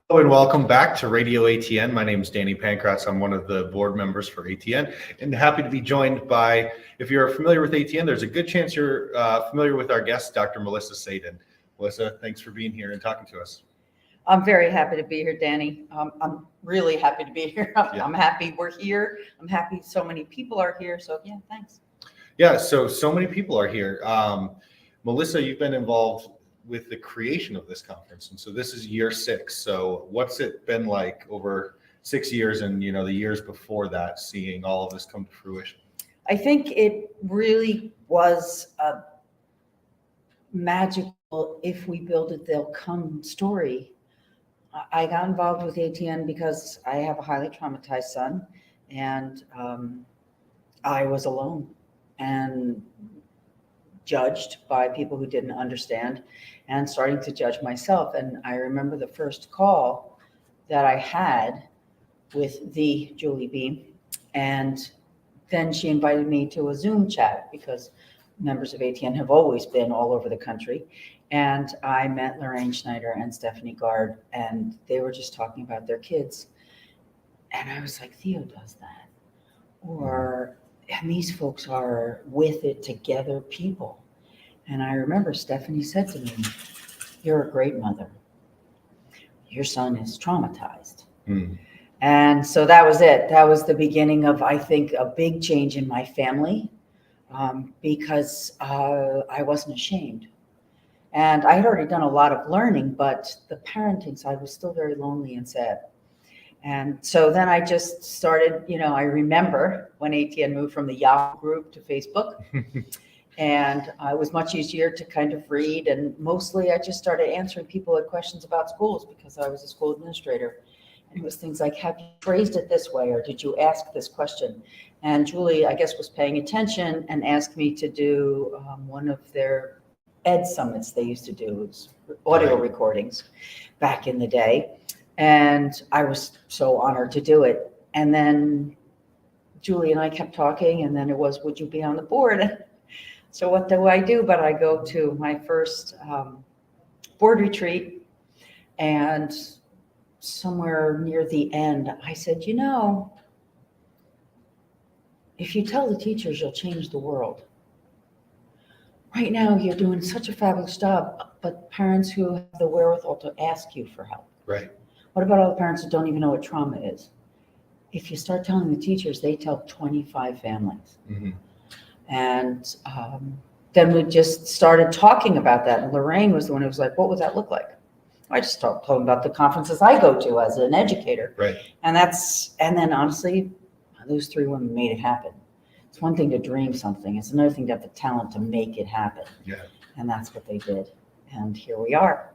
Hello and welcome back to Radio ATN. My name is Danny Pancratz. I'm one of the board members for ATN and happy to be joined by, if you're familiar with ATN, there's a good chance you're familiar with our guest, Dr. Melissa Sadin. Melissa, thanks for being here and talking to us. I'm very happy to be here, Danny. I'm really happy to be here. I'm happy we're here. I'm happy so many people are here. So yeah, thanks. Yeah, so many people are here. Melissa, you've been involved with the creation of this conference, and so this is year 6. So what's it been like over 6 years and the years before that, seeing all of this come to fruition? I think it really was a magical, if we build it, they'll come story. I got involved with ATN because I have a highly traumatized son, and I was alone and judged by people who didn't understand and starting to judge myself. And I remember the first call that I had with the Julie B. And then she invited me to a Zoom chat because members of ATN have always been all over the country. And I met Lorraine Schneider and Stephanie Gard, and they were just talking about their kids. And I was like, Theo does that. And these folks are with it together people. And I remember Stephanie said to me, you're a great mother. Your son is traumatized. And so that was it. That was the beginning of, I think, a big change in my family because I wasn't ashamed. And I had already done a lot of learning, but the parenting side was still very lonely and sad. And so then I just started, I remember when ATN moved from the Yahoo group to Facebook. And it was much easier to kind of read. And mostly I just started answering people who had questions about schools because I was a school administrator. And it was things like, have you phrased it this way? Or did you ask this question? And Julie, I guess, was paying attention and asked me to do one of their Ed summits they used to do, audio recordings back in the day. And I was so honored to do it. And then Julie and I kept talking, and then it was, would you be on the board? So what do I do? But I go to my first board retreat, and somewhere near the end, I said, if you tell the teachers you'll change the world. Right now, you're doing such a fabulous job, but parents who have the wherewithal to ask you for help. Right. What about all the parents who don't even know what trauma is? If you start telling the teachers, they tell 25 families. Mm-hmm. And then we just started talking about that. And Lorraine was the one who was like, what would that look like? I just started talking about the conferences I go to as an educator. Right. And then honestly, those 3 women made it happen. It's one thing to dream something. It's another thing to have the talent to make it happen. Yeah. And that's what they did. And here we are.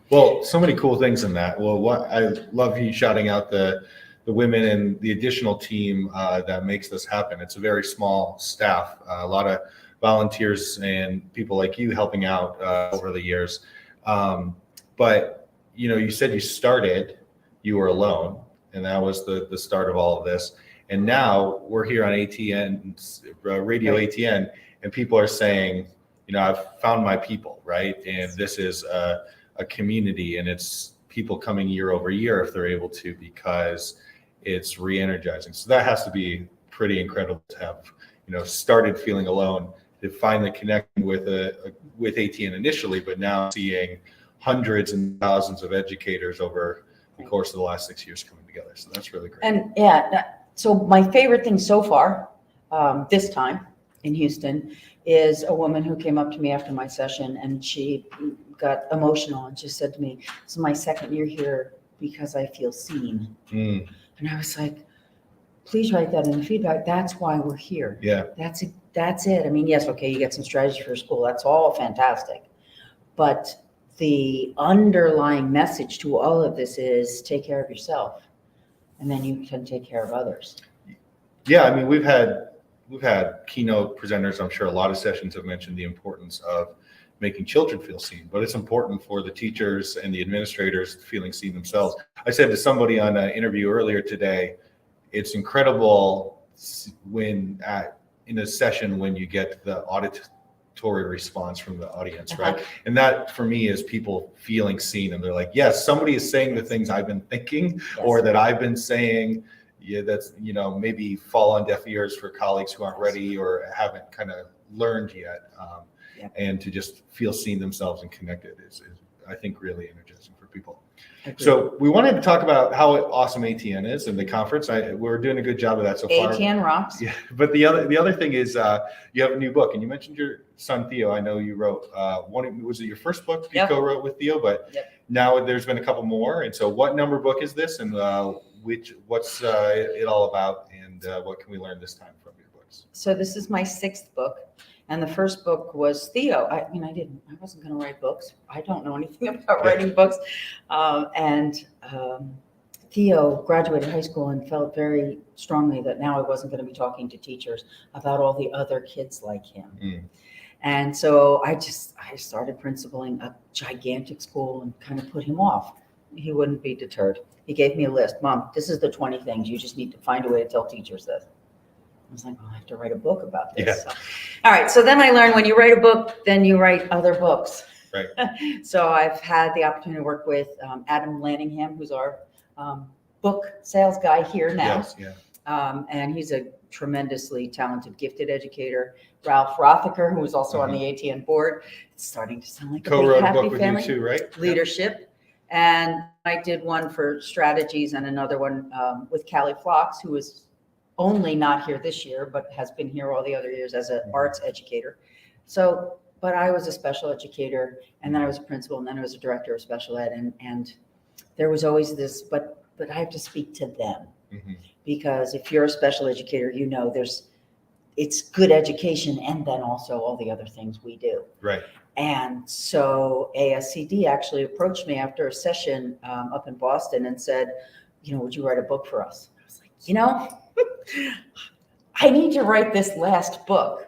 Well, so many cool things in that. Well, I love you shouting out the women and the additional team that makes this happen. It's a very small staff, a lot of volunteers and people like you helping out over the years. But you said you were alone, and that was the start of all of this. And now we're here on ATN, Radio ATN, and people are saying, I've found my people, right? And this is a community, and it's people coming year over year if they're able to, because it's re-energizing. So that has to be pretty incredible to have, started feeling alone, to finally connecting with ATN initially, but now seeing hundreds and thousands of educators over the course of the last 6 years coming together. So that's really great. And so my favorite thing so far, this time in Houston, is a woman who came up to me after my session, and she got emotional and just said to me, this is my 2nd year here because I feel seen. And I was like, please write that in the feedback. That's why we're here. Yeah. That's it. I mean, yes, okay, you get some strategy for school. That's all fantastic. But the underlying message to all of this is take care of yourself, and then you can take care of others. Yeah, I mean, we've had keynote presenters. I'm sure a lot of sessions have mentioned the importance of making children feel seen, but it's important for the teachers and the administrators feeling seen themselves. I said to somebody on an interview earlier today, it's incredible when in a session when you get the participatory response from the audience, right? And that for me is people feeling seen, and they're like, yes, somebody is saying the things I've been thinking, or that I've been saying. Yeah, that's, maybe fall on deaf ears for colleagues who aren't ready or haven't kind of learned yet. And to just feel seen themselves and connected is I think, really energizing for people. So we wanted to talk about how awesome ATN is and the conference. We're doing a good job of that so far. ATN rocks. Yeah, but the other thing is you have a new book, and you mentioned your son Theo. I know you wrote was it your first book you co-wrote with Theo? But now there's been a couple more. And so, what number book is this, and what's it all about, and what can we learn this time from your books? So this is my 6th book. And the first book was Theo. I wasn't going to write books. I don't know anything about writing books. Theo graduated high school and felt very strongly that now I wasn't going to be talking to teachers about all the other kids like him. And so I started principaling a gigantic school and kind of put him off. He wouldn't be deterred. He gave me a list. Mom, this is the 20 things. You just need to find a way to tell teachers this. I was like, I have to write a book about this. Yeah. So, all right. So then I learned when you write a book, then you write other books. Right. So I've had the opportunity to work with Adam Lanningham, who's our book sales guy here now. Yes, yeah. And he's a tremendously talented, gifted educator. Ralph Rothaker, who is also on the ATN board. It's starting to sound like a big happy family. With you too, right? Leadership. And I did one for strategies and another one with Callie Phlox, who is only not here this year, but has been here all the other years as an arts educator. So, but I was a special educator, and then I was a principal, and then I was a director of special ed. And there was always this, but I have to speak to them. Because if you're a special educator, it's good education, and then also all the other things we do. Right. And so ASCD actually approached me after a session up in Boston and said, would you write a book for us? I was like, I need to write this last book.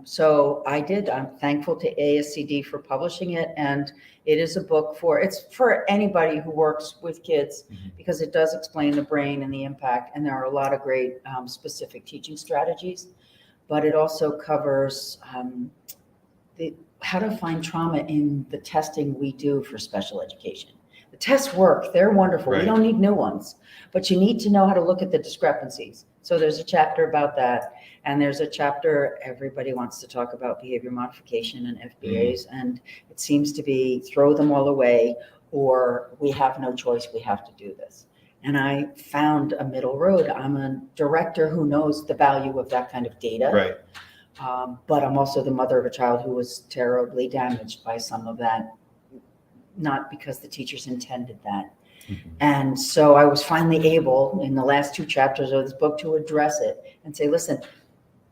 So I did. I'm thankful to ASCD for publishing it. And it is a book it's for anybody who works with kids, because it does explain the brain and the impact. And there are a lot of great specific teaching strategies, but it also covers how to find trauma in the testing we do for special education. The tests work. They're wonderful. Right. We don't need new ones, but you need to know how to look at the discrepancies. So there's a chapter about that. And there's a chapter, everybody wants to talk about behavior modification and FBAs. And it seems to be throw them all away, or we have no choice. We have to do this. And I found a middle road. I'm a director who knows the value of that kind of data. Right. But I'm also the mother of a child who was terribly damaged by some of that, not because the teachers intended that. And so I was finally able, in the last 2 chapters of this book, to address it and say, listen,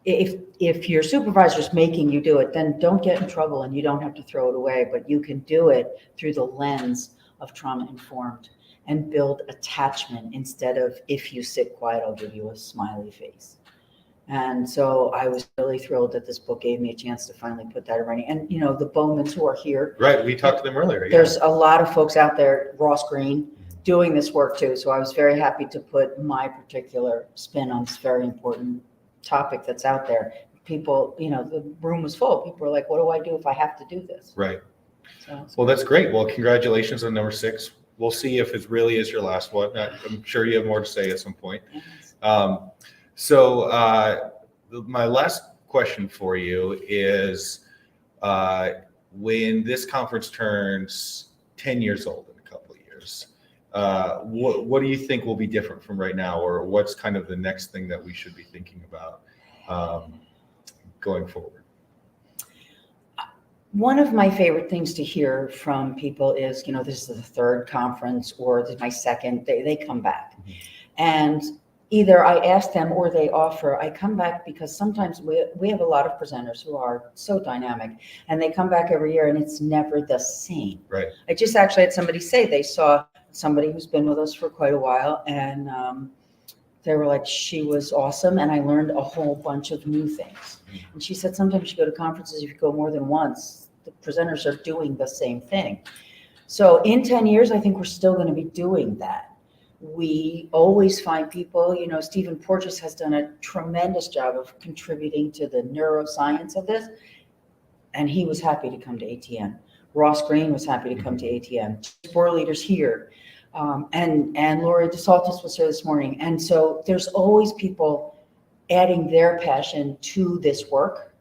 if your supervisor's making you do it, then don't get in trouble and you don't have to throw it away, but you can do it through the lens of trauma-informed and build attachment instead of, if you sit quiet, I'll give you a smiley face. And so I was really thrilled that this book gave me a chance to finally put that in writing. And, the Bowmans who are here. Right. We talked to them earlier. There's a lot of folks out there, Ross Green, doing this work too. So I was very happy to put my particular spin on this very important topic that's out there. People, the room was full. People were like, what do I do if I have to do this? Right. Well, that's great. Well, congratulations on number 6. We'll see if it really is your last one. I'm sure you have more to say at some point. So my last question for you is, when this conference turns 10 years old in a couple of years, what do you think will be different from right now, or what's kind of the next thing that we should be thinking about going forward? One of my favorite things to hear from people is, this is the 3rd conference, or this is my 2nd. They come back. And either I ask them or they offer. I come back because sometimes we have a lot of presenters who are so dynamic, and they come back every year and it's never the same. Right. I just actually had somebody say they saw somebody who's been with us for quite a while, and they were like, she was awesome, and I learned a whole bunch of new things. And she said, sometimes you go to conferences, if you go more than once, the presenters are doing the same thing. So in 10 years, I think we're still going to be doing that. We always find people, Stephen Porges has done a tremendous job of contributing to the neuroscience of this. and he was happy to come to ATN. Ross Green was happy to come to ATN. Sport leaders here. And Lori DeSaltis was here this morning. And so there's always people adding their passion to this work,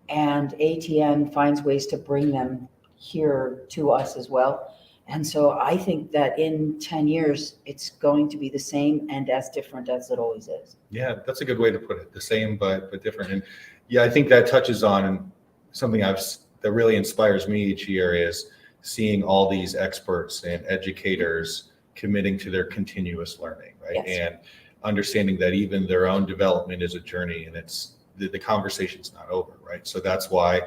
and ATN finds ways to bring them here to us as well. And so I think that in 10 years, it's going to be the same and as different as it always is. Yeah, that's a good way to put it. The same, but different. And yeah, I think that touches on something that really inspires me each year is seeing all these experts and educators committing to their continuous learning, right? Yes. And understanding that even their own development is a journey, and it's the conversation's not over, right? So that's why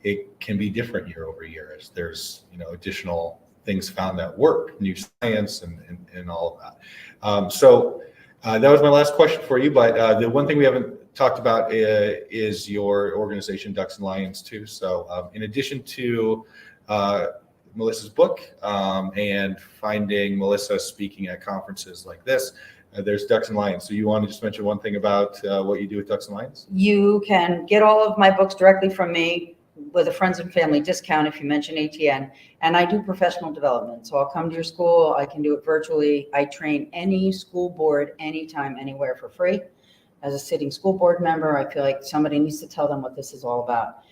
it can be different year over year as there's, additional things found that work, new science and all of that. So that was my last question for you, but the one thing we haven't talked about is your organization, Ducks and Lions, too. So in addition to Melissa's book and finding Melissa speaking at conferences like this, there's Ducks and Lions. So you want to just mention one thing about what you do with Ducks and Lions? You can get all of my books directly from me with a friends and family discount if you mention ATN. And I do professional development. So I'll come to your school. I can do it virtually. I train any school board, anytime, anywhere for free. As a sitting school board member, I feel like somebody needs to tell them what this is all about.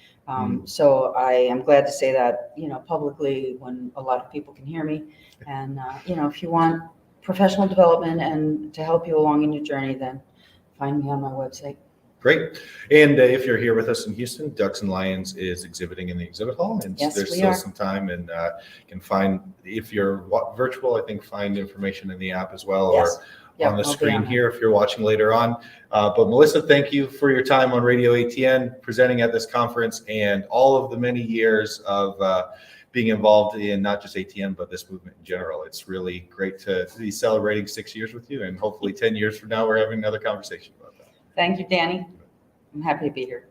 So I am glad to say that, publicly when a lot of people can hear me. And, if you want professional development and to help you along in your journey, then find me on my website. Great. And if you're here with us in Houston, Ducks and Lions is exhibiting in the exhibit hall, and Yes, there's we still are. some time, and you can find, if you're virtual, I think find information in the app as well, Yes. or Yep, on the I'll be screen on here if you're watching later on. But Melissa, thank you for your time on Radio ATN, presenting at this conference, and all of the many years of being involved in not just ATN, but this movement in general. It's really great to be celebrating 6 years with you, and hopefully 10 years from now, we're having another conversation about that. Thank you, Danny. I'm happy to be here.